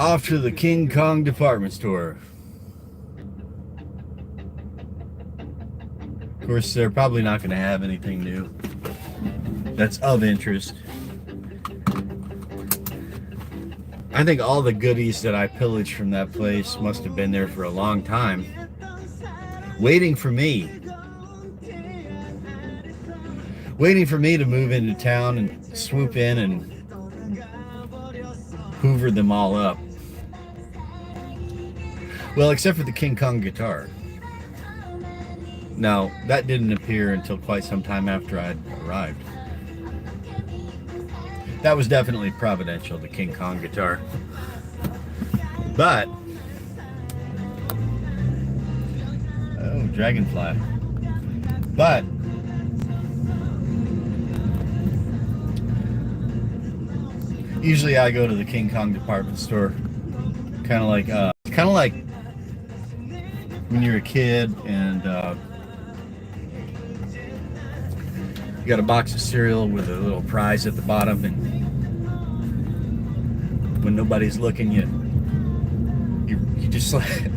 Off to the King Kong department store. Of course, they're probably not going to have anything new that's of interest. I think all the goodies that I pillaged from that place must have been there for a long time, waiting for me to move into town and swoop in and hoover them all up. Well, except for the King Kong guitar. Now, that didn't appear until quite some time after I'd arrived. That was definitely providential, the King Kong guitar. But, oh, dragonfly. But, usually I go to the King Kong department store, kind of like when you're a kid and you got a box of cereal with a little prize at the bottom, and when nobody's looking, you just like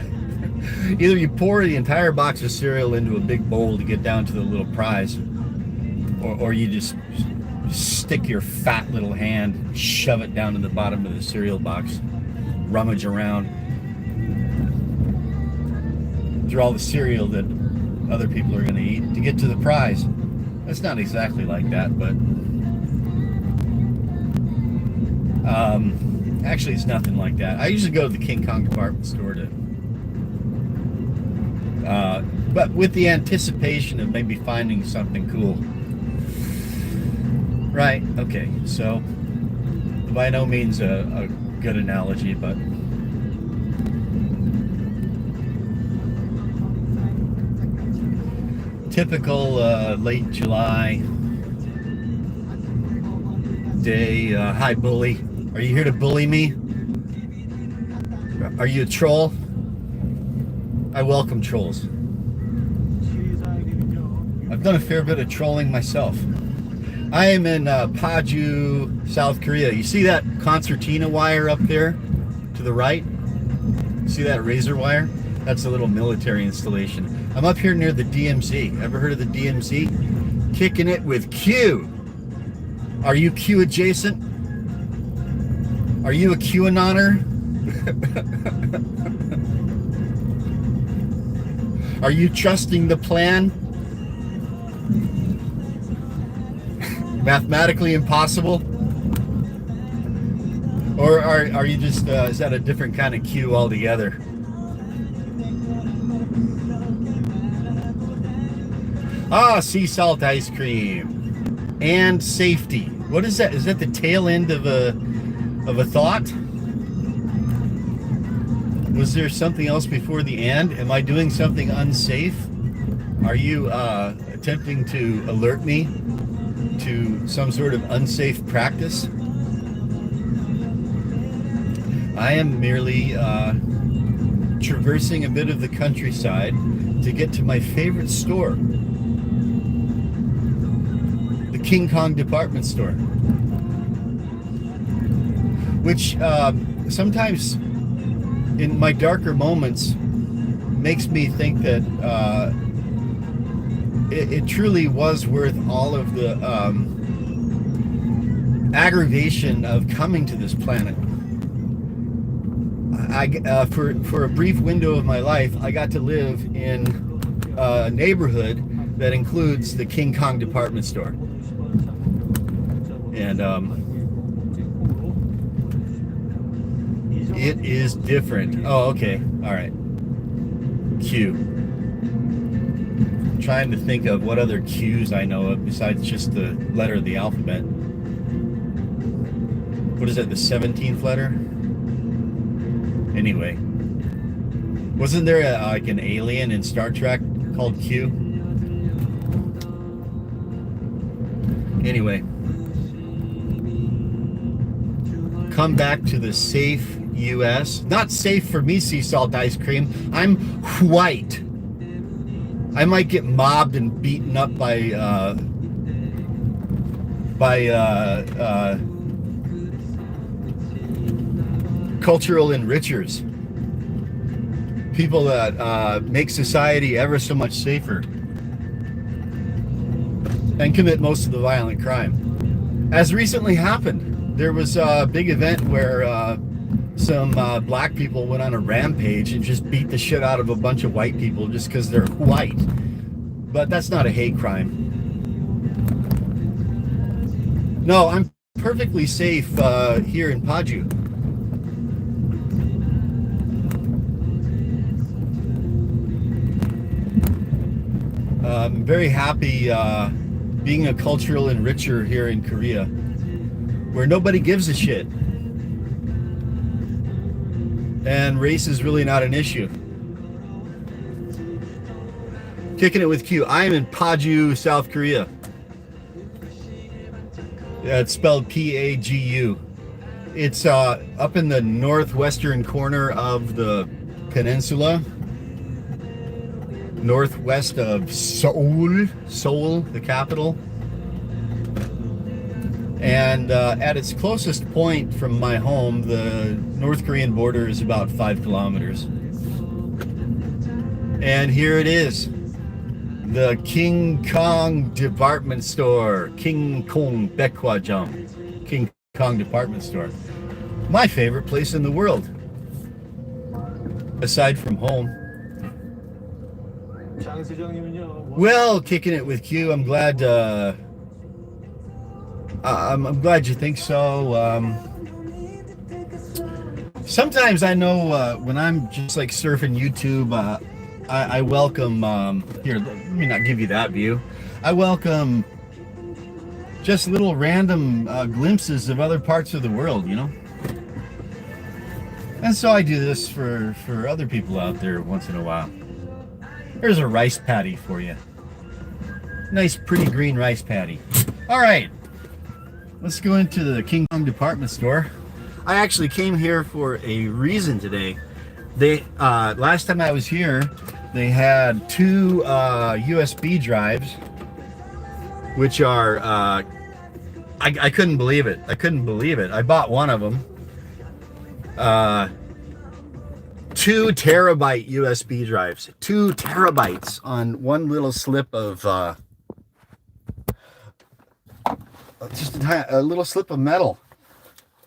either you pour the entire box of cereal into a big bowl to get down to the little prize, or you just stick your fat little hand, shove it down to the bottom of the cereal box, rummage around through all the cereal that other people are going to eat to get to the prize. It's not exactly like that, but actually it's nothing like that. I usually go to the King Kong department store but with the anticipation of maybe finding something cool. Right, okay, so by no means a good analogy, but typical late July day. Hi, bully. Are you here to bully me? Are you a troll? I welcome trolls. I've done a fair bit of trolling myself. I am in Paju, South Korea. You see that concertina wire up there to the right? See that razor wire? That's a little military installation. I'm up here near the DMZ. Ever heard of the DMZ? Kicking it with Q. Are you Q adjacent? Are you a QAnoner? Are you trusting the plan? Mathematically impossible? Or are you just, is that a different kind of Q altogether? Ah, sea salt ice cream and safety. What is that? Is that the tail end of a thought? Was there something else before the and? Am I doing something unsafe? Are you attempting to alert me to some sort of unsafe practice? I am merely traversing a bit of the countryside to get to my favorite store. King Kong department store, which sometimes in my darker moments makes me think that it truly was worth all of the aggravation of coming to this planet. For a brief window of my life, I got to live in a neighborhood that includes the King Kong department store. And it is different. Oh, okay. All right. Q. I'm trying to think of what other Q's I know of besides just the letter of the alphabet. What is that, the 17th letter? Anyway. Wasn't there like an alien in Star Trek called Q? Anyway. Come back to the safe U.S. Not safe for me, sea salt ice cream. I'm white. I might get mobbed and beaten up by cultural enrichers, people that make society ever so much safer and commit most of the violent crime. As recently happened, there was a big event where some black people went on a rampage and just beat the shit out of a bunch of white people just because they're white. But that's not a hate crime. No, I'm perfectly safe here in Paju. I'm very happy being a cultural enricher here in Korea, where nobody gives a shit. And race is really not an issue. Kicking it with Q. I am in Paju, South Korea. Yeah, it's spelled P-A-G-U. It's up in the northwestern corner of the peninsula, northwest of Seoul, the capital. And at its closest point from my home, the North Korean border is about 5 kilometers. And here it is, the King Kong department store, King-Kong-Bekwa-Jum, King Kong department store. My favorite place in the world, aside from home. Well, kicking it with Q, I'm glad you think so. Sometimes I know when I'm just like surfing YouTube, I welcome, here, let me not give you that view. I welcome just little random glimpses of other parts of the world, you know? And so I do this for other people out there once in a while. There's a rice paddy for you. Nice, pretty green rice paddy. All right. Let's go into the King Kong department store. I actually came here for a reason today. They last time I was here, they had 2 USB drives, which are I couldn't believe it. I couldn't believe it. I bought one of them. 2 terabyte USB drives. 2 terabytes on one little slip of just a little slip of metal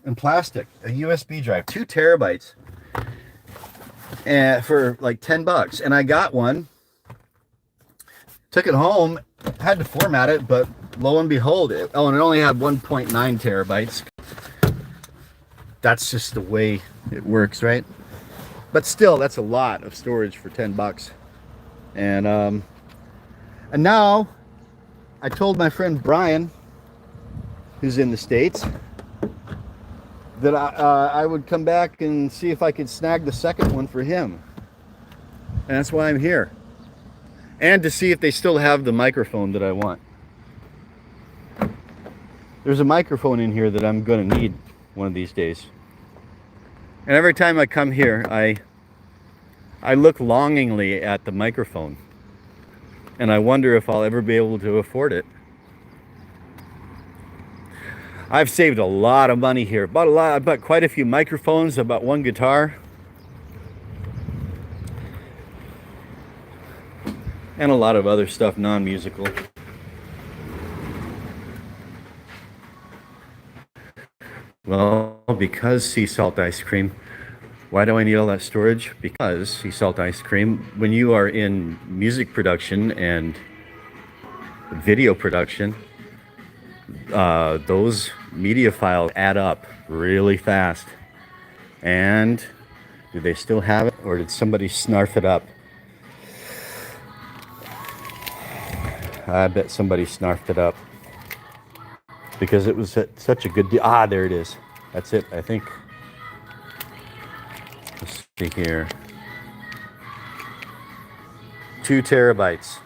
and plastic, a USB drive, 2 terabytes, and for like $10. And I got one, took it home, had to format it, but lo and behold, and it only had 1.9 terabytes. That's just the way it works, right? But still, that's a lot of storage for $10. And now I told my friend Brian, who's in the States, that I would come back and see if I could snag the second one for him. And that's why I'm here. And to see if they still have the microphone that I want. There's a microphone in here that I'm going to need one of these days. And every time I come here, I look longingly at the microphone. And I wonder if I'll ever be able to afford it. I've saved a lot of money here. I bought quite a few microphones, about 1 guitar. And a lot of other stuff, non-musical. Well, because sea salt ice cream. Why do I need all that storage? Because sea salt ice cream, when you are in music production and video production, those media files add up really fast. And do they still have it, or did somebody snarf it up? I bet somebody snarfed it up because it was such a good deal. Ah, there it is. That's it, I think. Let's see here. 2 terabytes.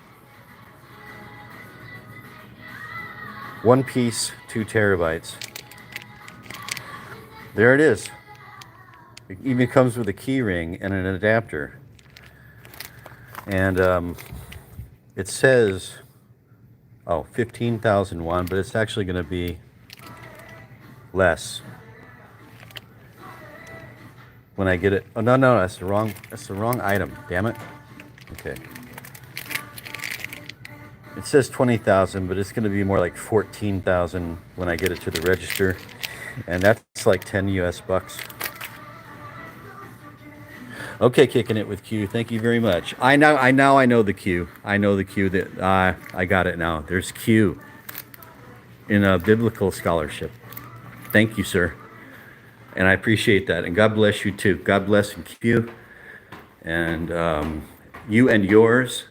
One piece, 2 terabytes. There it is. It even comes with a key ring and an adapter. And it says, 15,000 won, but it's actually going to be less. when I get it. Oh no, no, that's the wrong item. Damn it. Okay. It says 20,000, but it's going to be more like 14,000 when I get it to the register, and that's like 10 US bucks. Okay, kicking it with Q. Thank you very much. I know the Q. I know the Q that I got it now. There's Q in a biblical scholarship. Thank you, sir. And I appreciate that. And God bless you too. God bless and keep you. And you and yours.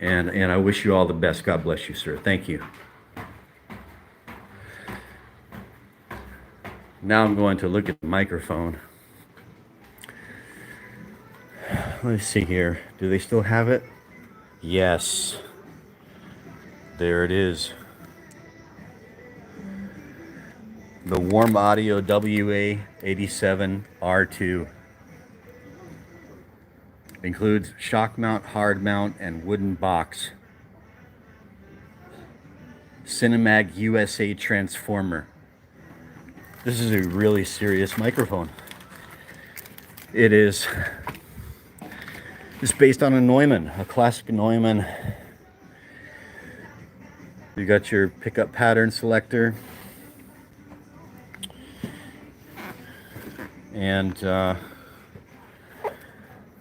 And I wish you all the best. God bless you, sir. Thank you. Now I'm going to look at the microphone. Let's see here. Do they still have it? Yes. There it is. The Warm Audio WA87R2 includes shock mount, hard mount, and wooden box. Cinemag USA transformer. This is a really serious microphone. It is. It's based on a Neumann, a classic Neumann. You got your pickup pattern selector. And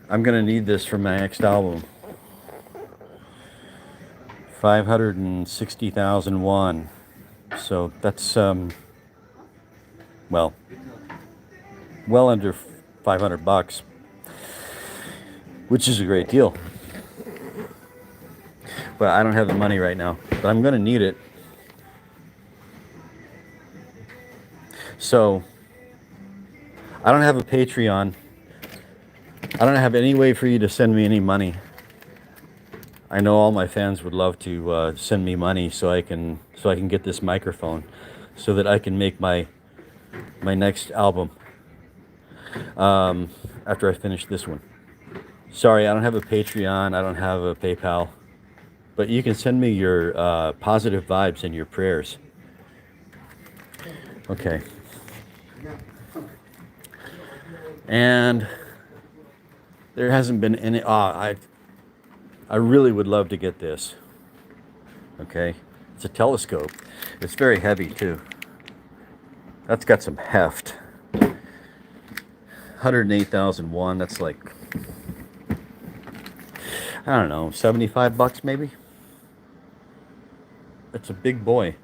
I'm gonna need this for my next album. 560,001. So that's well under 500 bucks, which is a great deal. But I don't have the money right now, but I'm gonna need it. So I don't have a Patreon. I don't have any way for you to send me any money. I know all my fans would love to send me money so I can get this microphone, so that I can make my next album after I finish this one. Sorry, I don't have a Patreon. I don't have a PayPal, but you can send me your positive vibes and your prayers. Okay. And there hasn't been any. I really would love to get this. Okay, it's a telescope. It's very heavy too. That's got some heft. 108,001. That's like, I don't know, 75 bucks maybe. It's a big boy.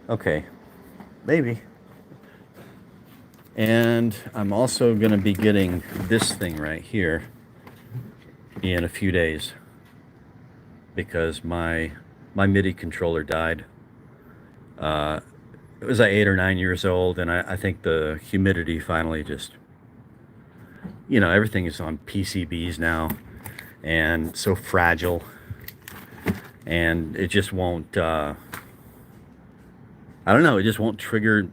Okay, maybe. And I'm also going to be getting this thing right here in a few days, because my MIDI controller died. It was like 8 or 9 years old, and I think the humidity finally just, everything is on PCBs now, and so fragile, and it just won't, I don't know, it just won't trigger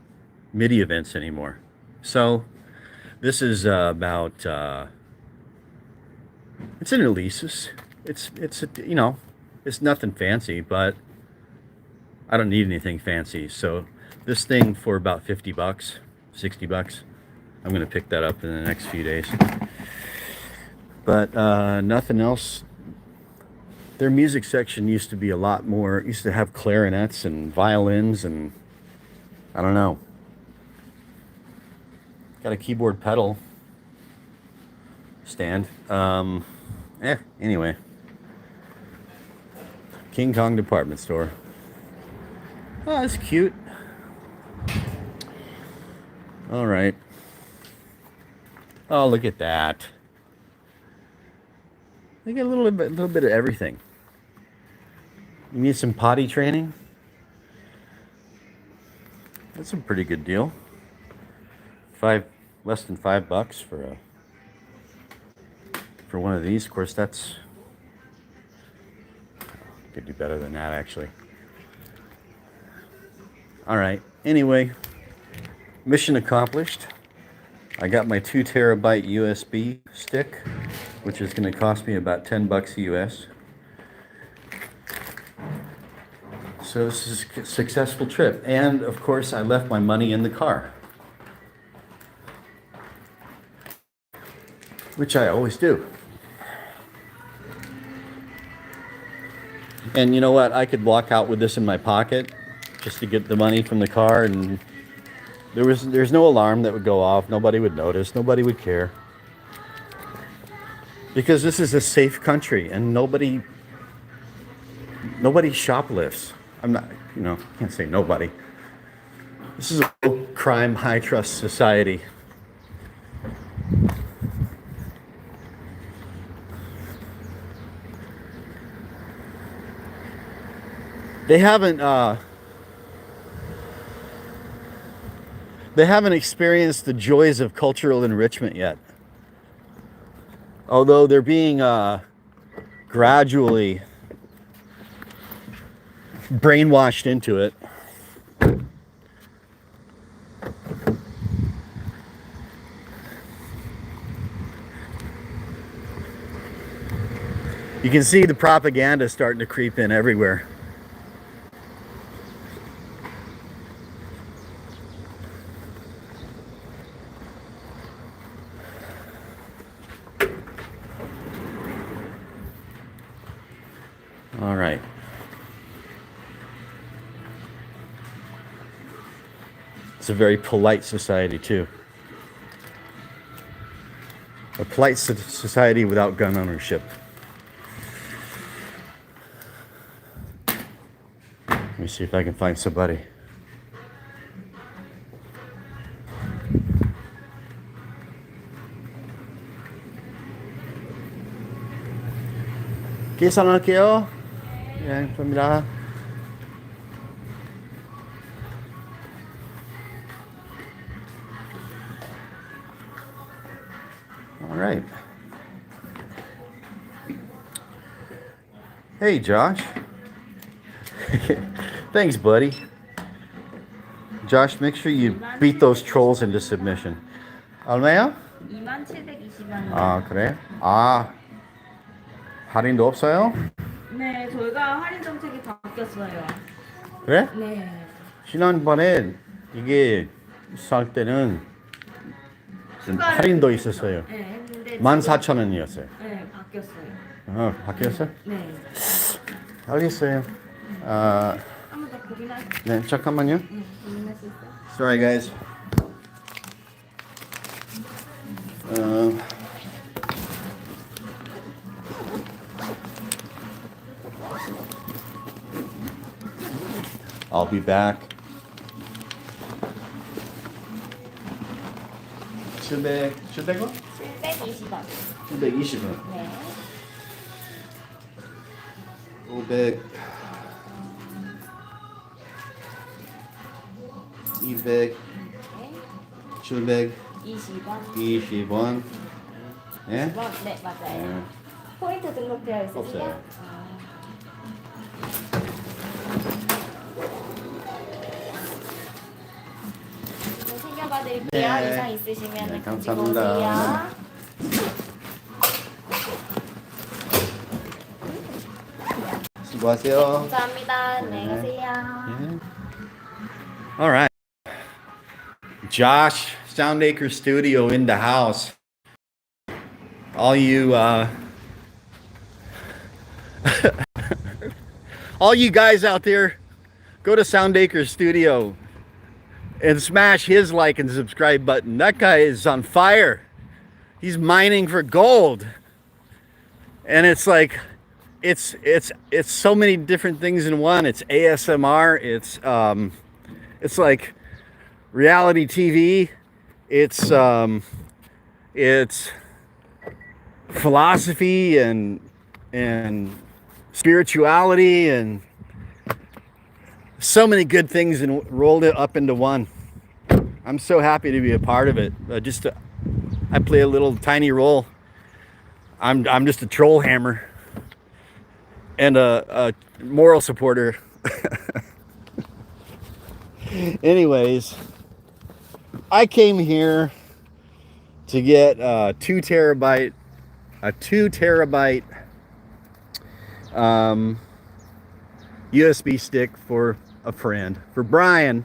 MIDI events anymore. So this is about, it's an Alesis. It's nothing fancy, but I don't need anything fancy. So this thing for about 50 bucks, 60 bucks, I'm going to pick that up in the next few days. But nothing else. Their music section used to be a lot more, used to have clarinets and violins and I don't know. Got a keyboard pedal stand. Anyway. King Kong department store. Oh, that's cute. All right. Oh, look at that. They get a little bit of everything. You need some potty training? That's a pretty good deal. Less than $5 for one of these. Of course, that's could do better than that actually. All right. Anyway, mission accomplished. I got my 2 terabyte USB stick, which is going to cost me about $10 US. So this is a successful trip, and of course, I left my money in the car. which I always do. And you know what? I could walk out with this in my pocket just to get the money from the car, and there's no alarm that would go off. Nobody would notice. Nobody would care. Because this is a safe country and nobody shoplifts. I'm not, can't say nobody. This is a low crime, high trust society. They haven't experienced the joys of cultural enrichment yet. Although they're being gradually brainwashed into it. You can see the propaganda starting to creep in everywhere. All right. It's a very polite society, too. A polite society without gun ownership. Let me see if I can find somebody. 계산할게요. 예, 감사합니다. All right. Hey, Josh. Thanks, buddy. Josh, make sure you beat those trolls into submission. 얼마야? 2720원. 아, 그래? 아, 할인도 없어요? 네, 저희가 할인 정책이 바뀌었어요. 그래? 네. 지난번에 이게 살 때는 할인도 있었어요. 네, 했는데 14,000원이었어요. 네, 바뀌었어요. 바뀌었어? 네. 알겠어요. 한번 더 고민할 수 네, 잠깐만요. 고민할 수 있어요? Sorry, guys. I'll be back. 700원? 720원. 720원. 네. 500, 200, 700, 20원. 20원. 예? 20원. 네, 맞아요. 네. 포인트 등록되어 있으세요? 없어요. 챙겨봐드릴게요. 네. 이상 있으시면 네, 가지고 감사합니다. 오세요. 수고하세요. 감사합니다. 안녕히 가세요. All right. Josh, Soundacre Studio in the house. All you all you guys out there, go to Soundacre Studio and smash his like and subscribe button. That guy is on fire. He's mining for gold. And it's like it's so many different things in one. It's ASMR, it's like reality TV, it's philosophy and spirituality and so many good things and rolled it up into one. I'm so happy to be a part of it. I play a little tiny role. I'm just a troll hammer and a moral supporter. Anyways, I came here to get a 2 terabyte USB stick for a friend, for Brian.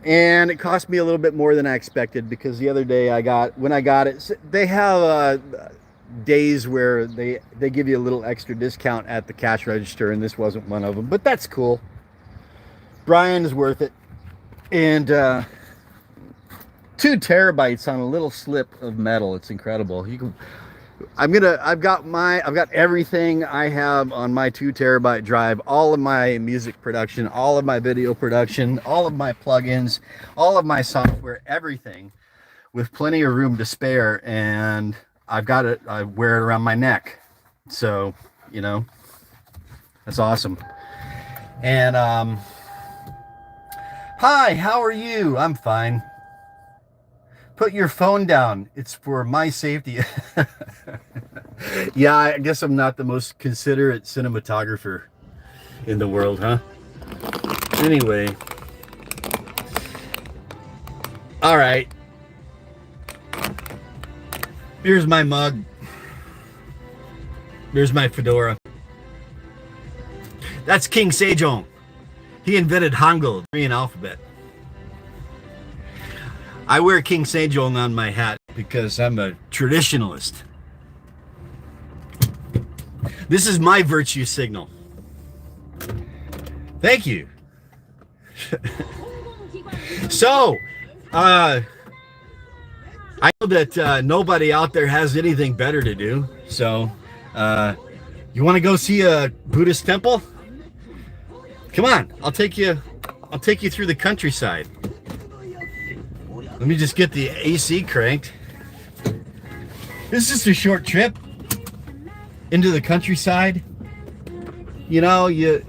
and it cost me a little bit more than I expected, because the other day when I got it, they have days where they give you a little extra discount at the cash register, and this wasn't one of them, but that's cool. Brian is worth it. And 2 terabytes on a little slip of metal. It's incredible. I've got everything I have on my 2 terabyte drive, all of my music production, all of my video production, all of my plugins, all of my software, everything, with plenty of room to spare. And I've got it, I wear it around my neck. So, you know, that's awesome. And, hi, how are you? I'm fine. Put your phone down. It's for my safety. Yeah, I guess I'm not the most considerate cinematographer in the world, huh? Anyway. All right. Here's my mug. Here's my fedora. That's King Sejong. He invented Hangul, Korean alphabet. I wear King Sejong on my hat because I'm a traditionalist. This is my virtue signal. Thank you. So, I know that nobody out there has anything better to do. So, you want to go see a Buddhist temple? Come on, I'll take you through the countryside. Let me just get the AC cranked. This is a short trip into the countryside. You know, you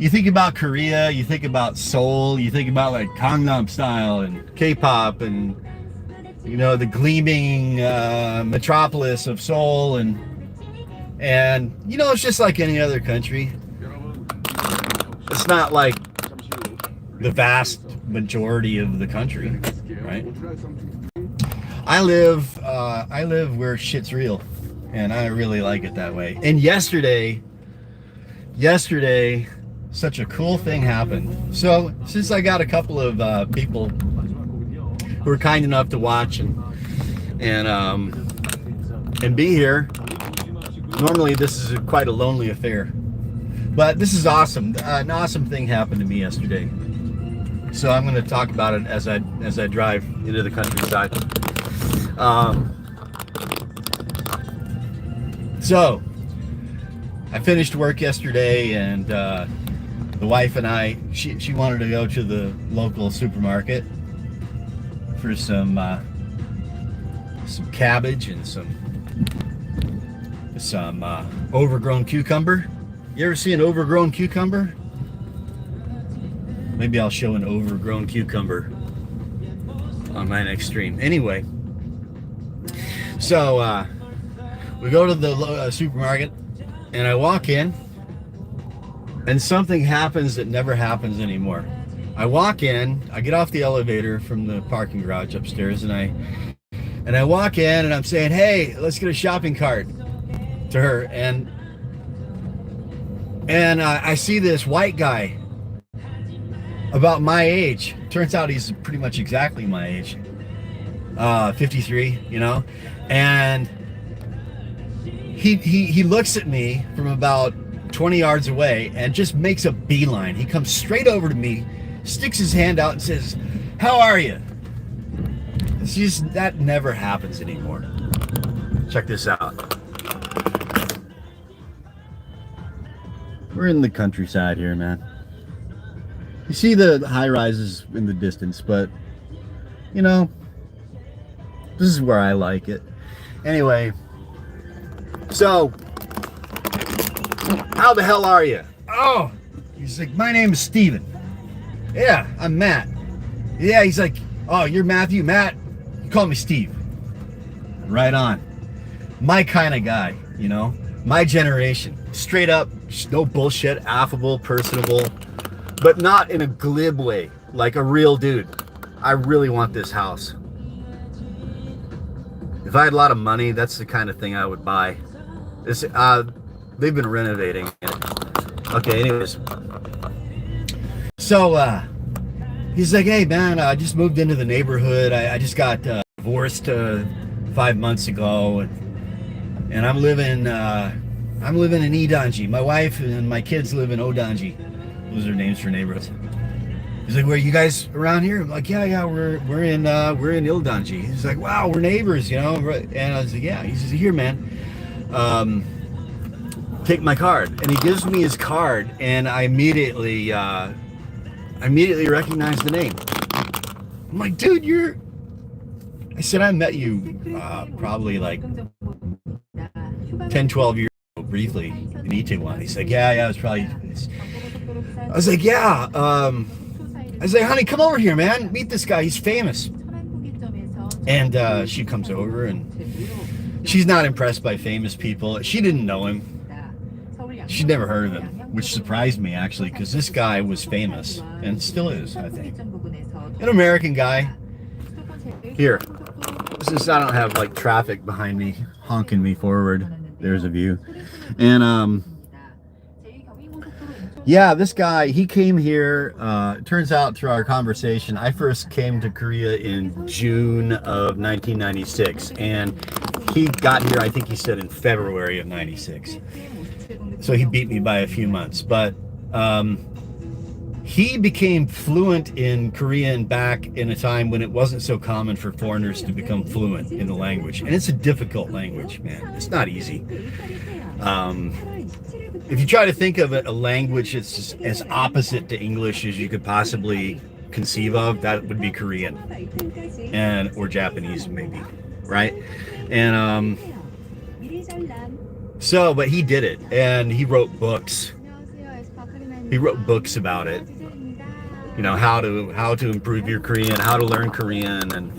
think about Korea, you think about Seoul, you think about like Gangnam Style and K-pop, and you know, the gleaming metropolis of Seoul, and you know, it's just like any other country. It's not like the vast majority of the country, right? I live where shit's real, and I really like it that way. And yesterday, such a cool thing happened. So since I got a couple of people who are kind enough to watch and be here, normally this is quite a lonely affair. But this is awesome. An awesome thing happened to me yesterday. So I'm going to talk about it as I drive into the countryside. So I finished work yesterday, and the wife and I, she wanted to go to the local supermarket for some cabbage and some overgrown cucumber. You ever see an overgrown cucumber? Maybe I'll show an overgrown cucumber on my next stream. Anyway, so we go to the supermarket, and I walk in, and something happens that never happens anymore. I walk in, I get off the elevator from the parking garage upstairs, and I walk in, and I'm saying, "Hey, let's get a shopping cart," to her, and I see this white guy about my age. Turns out he's pretty much exactly my age, 53, you know, and he looks at me from about 20 yards away and just makes a beeline. He comes straight over to me, sticks his hand out, and says, "How are you?" It's just, that never happens anymore. Check this out. We're in the countryside here, man. You see the high rises in the distance, but you know, this is where I like it. Anyway, so how the hell are you? Oh, he's like, "My name is Steven." "Yeah, I'm Matt." "Yeah." He's like, "Oh, you're Matthew?" "Matt, you call me Steve." Right on. My kind of guy, you know, my generation. Straight up, no bullshit, affable, personable, but not in a glib way, like a real dude. I really want this house. If I had a lot of money, that's the kind of thing I would buy. This, they've been renovating it. Okay, anyways. So, He's like, hey man, I just moved into the neighborhood. I just got divorced 5 months ago, and I'm living in Edanji. My wife and my kids live in Odanji. Those are names for neighborhoods. He's like, where you guys around here? I'm like, yeah, we're in Ildanji. He's like, wow, we're neighbors, you know. And I was like, yeah. He says, here, man, take my card. And he gives me his card, and I immediately recognize the name. I'm like, dude, I said, I met you probably like 10, 12 years ago, briefly in Itaewon. He's like, yeah, it was probably. I was like, yeah. I was like, honey, come over here, man. Meet this guy. He's famous. And she comes over, and she's not impressed by famous people. She didn't know him. She'd never heard of him, which surprised me, actually, because this guy was famous, and still is, I think. An American guy. Here. Since I don't have, like, traffic behind me, honking me forward. There's a view. And, yeah, this guy, he came here, turns out through our conversation, I first came to Korea in June of 1996, and he got here, I think he said, in February of 96. So he beat me by a few months, but he became fluent in Korean back in a time when it wasn't so common for foreigners to become fluent in the language. And it's a difficult language, man. It's not easy. If you try to think of a language that's as opposite to English as you could possibly conceive of, that would be Korean, or Japanese maybe, right? And but he did it, and he wrote books. He wrote books about it. You know, how to improve your Korean, how to learn Korean, and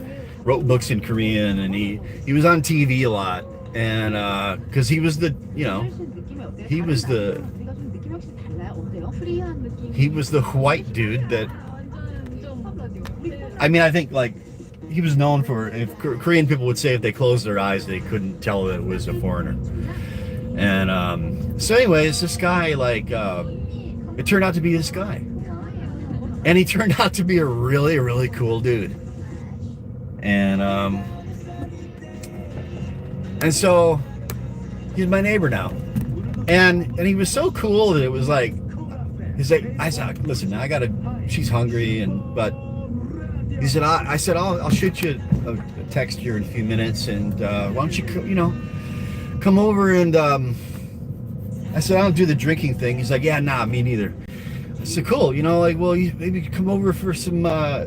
wrote books in Korean. And he was on TV a lot, and because he was the white dude that, I mean, I think, like, he was known for, if Korean people would say if they closed their eyes, they couldn't tell that it was a foreigner. And so anyways, this guy, like, it turned out to be this guy. And he turned out to be a really, really cool dude. And so he's my neighbor now. And he was so cool that it was like, he's like, I said, listen, she's hungry, but he said, I said, I'll shoot you a text here in a few minutes, and why don't you, come over, and I said, I don't do the drinking thing. He's like, yeah, nah, me neither. I said, cool, well, maybe come over for some, I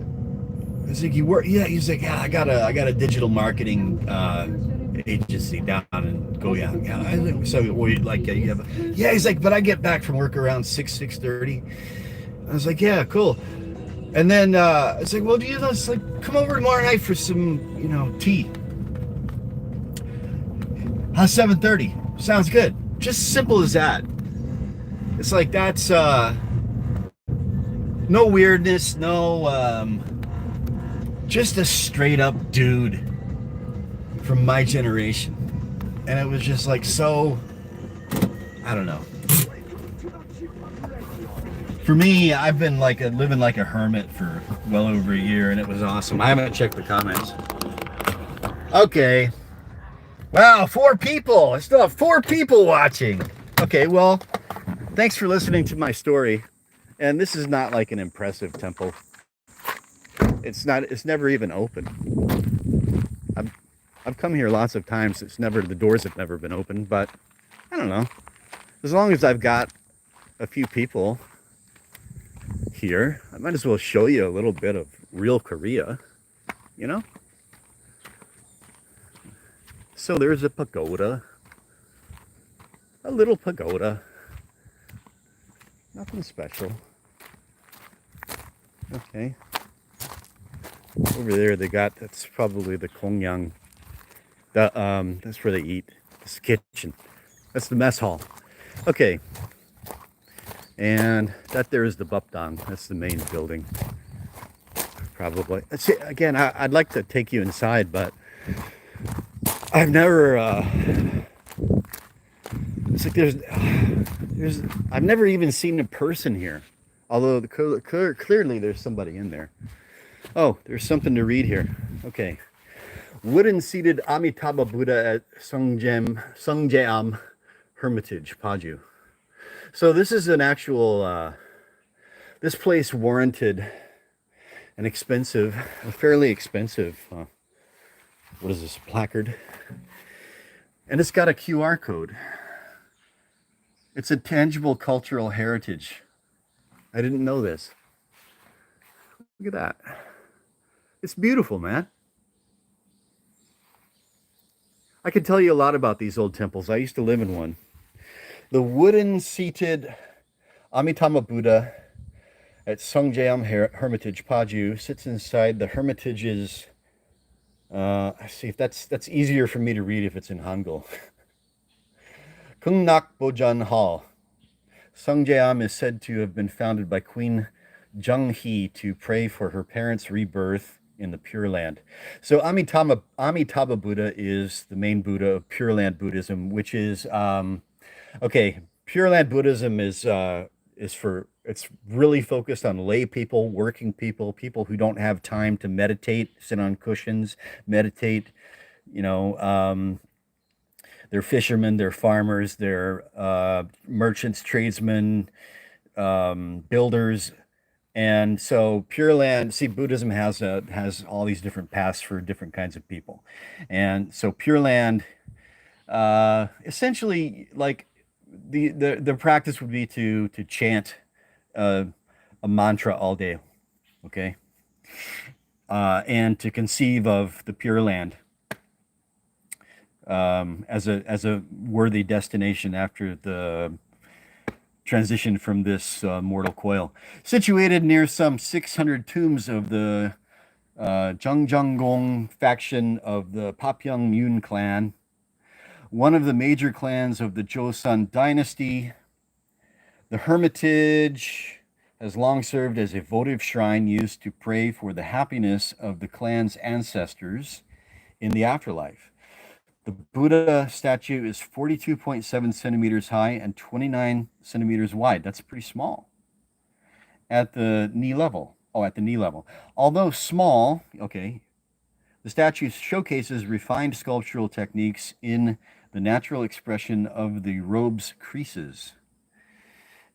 was like, you work? Yeah, he's like, yeah, I got a digital marketing agency down in Goyang. So, you have yeah, he's like, but I get back from work around 6:30. I was like, yeah, cool. And then it's like, well, do you know, like, come over tomorrow night for some, tea. How's 7:30? Sounds good. Just simple as that. It's like, that's no weirdness, no just a straight up dude from my generation. And it was just like, so, I don't know. For me, I've been like living like a hermit for well over a year, and it was awesome. I haven't checked the comments. Okay. Wow, 4 people. I still have 4 people watching. Okay, well, thanks for listening to my story. And this is not like an impressive temple. It's never even open. I've come here lots of times. The doors have never been open, but I don't know. As long as I've got a few people here, I might as well show you a little bit of real Korea, So there's a pagoda, a little pagoda, nothing special. Okay. Over there that's probably the Kongyang. That's where they eat. This kitchen. That's the mess hall. Okay. And that there is the Bupdang. That's the main building. Probably. Again, I'd like to take you inside, but I've never it's like I've never even seen a person here. Although clearly there's somebody in there. Oh, there's something to read here. Okay. Wooden seated Amitabha Buddha at Sungjeam Hermitage, Paju. So this is an actual, this place warranted an expensive, a fairly expensive, what is this, placard? And it's got a QR code. It's a tangible cultural heritage. I didn't know this. Look at that. It's beautiful, man. I can tell you a lot about these old temples. I used to live in one. The wooden seated Amitabha Buddha at Sungjeam Hermitage, Paju, sits inside the hermitage's, see if that's easier for me to read if it's in Hangul. Kungnak Bojan Hall. Sungjeam is said to have been founded by Queen Jung-hee to pray for her parents' rebirth in the Pure Land. So Amitabha Buddha is the main Buddha of Pure Land Buddhism, which is okay. Pure Land Buddhism is it's really focused on lay people, working people, people who don't have time to meditate, sit on cushions, meditate. You know, they're fishermen, they're farmers, they're merchants, tradesmen, builders. And so Pure Land, see, Buddhism has all these different paths for different kinds of people. And so Pure Land, essentially, like the practice would be to chant a mantra all day, okay? And to conceive of the Pure Land as a worthy destination after the transition from this mortal coil. Situated near some 600 tombs of the Zhangjianggong faction of the Papyang Yun clan, one of the major clans of the Joseon dynasty. The hermitage has long served as a votive shrine used to pray for the happiness of the clan's ancestors in the afterlife. The Buddha statue is 42.7 centimeters high and 29 centimeters wide. That's pretty small. At the knee level. Oh, at the knee level. Although small, okay, the statue showcases refined sculptural techniques in the natural expression of the robe's creases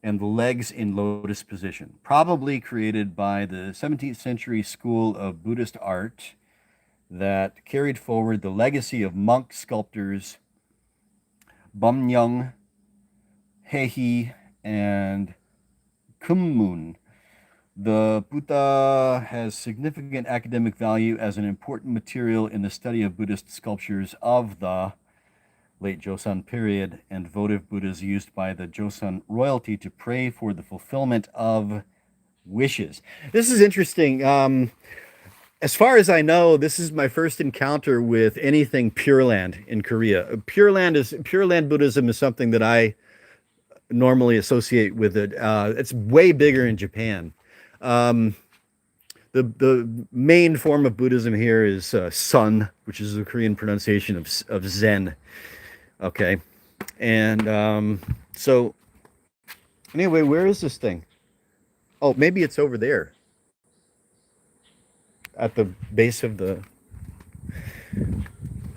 and the legs in lotus position, probably created by the 17th century school of Buddhist art that carried forward the legacy of monk sculptors Bumnyung, Hehi, and Kummun. The Buddha has significant academic value as an important material in the study of Buddhist sculptures of the late Joseon period and votive Buddhas used by the Joseon royalty to pray for the fulfillment of wishes. This is interesting. As far as I know, this is my first encounter with anything Pure Land in Korea. Pure Land Buddhism is something that I normally associate with it. It's way bigger in Japan. The main form of Buddhism here is Sun, which is the Korean pronunciation of Zen. Okay, and so anyway, where is this thing? Oh, maybe it's over there at the base of the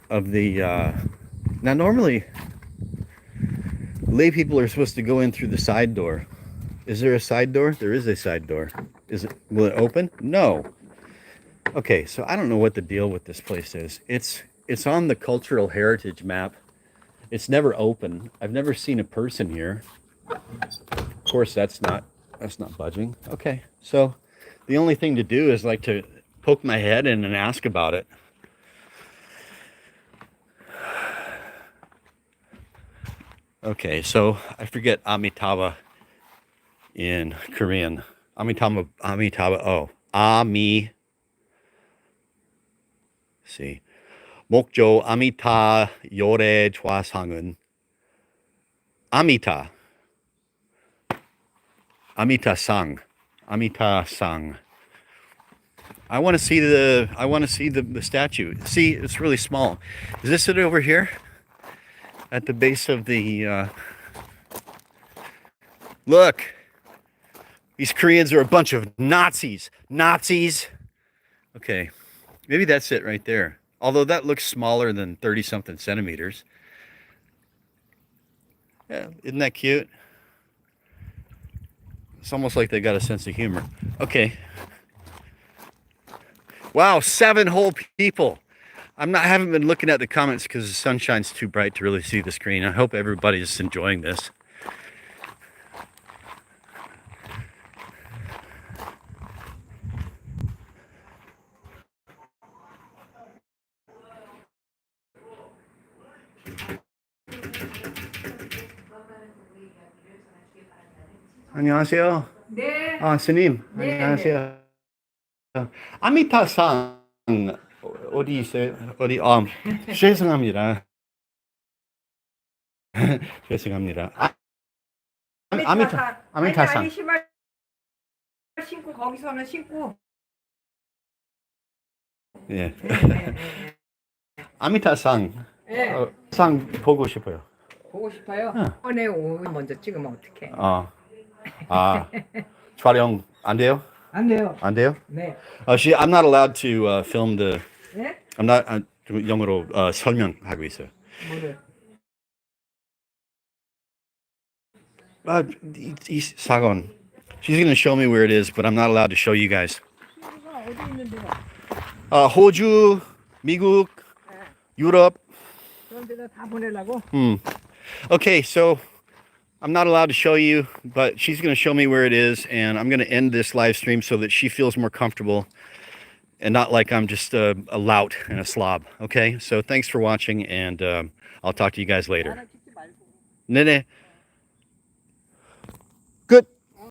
now normally lay people are supposed to go in through the side door. Is there a side door? There is a side door. Will it open? No. Okay, so I don't know what the deal with this place is. It's on the cultural heritage map. It's never open. I've never seen a person here. Of course, that's not budging. Okay, so the only thing to do is like to poke my head in and ask about it. Okay, so I forget Amitabha in Korean. Amitabha, see. 목조 아미타 요래 좌상은 아미타 sang. I want to see the statue. See, it's really small. Is this it over here? At the base of the look. These Koreans are a bunch of Nazis. Nazis. Okay, maybe that's it right there. Although that looks smaller than 30-something centimeters. Yeah, isn't that cute? It's almost like they got a sense of humor. Okay. Wow, 7 whole people. I haven't been looking at the comments because the sunshine's too bright to really see the screen. I hope everybody's enjoying this. 안녕하세요. 네. 아, 스님. 네. 안녕하세요. 아미타상 어디 있어요? 어디? 죄송합니다. 죄송합니다. 아미타상. 아니 신발 신고 거기서는 신고. 예. 네. 아미타상. 네. 상 보고 싶어요. 보고 싶어요. 내 옷 먼저 찍으면 어떡해? 촬영 안 돼요? 안 돼요. 안 돼요? 네. I'm not allowed to film the. 네? I'm not. 영어로 설명하고 있어요. 뭐를? 이 사건. She's going to show me where it is, but I'm not allowed to show you guys. 어디 있는데요? 호주, 미국, 유럽. 그런 데다 다 보내려고? Okay, so I'm not allowed to show you, but she's going to show me where it is, and I'm going to end this live stream so that she feels more comfortable and not like I'm just a lout and a slob. Okay, so thanks for watching, and I'll talk to you guys later. 네네.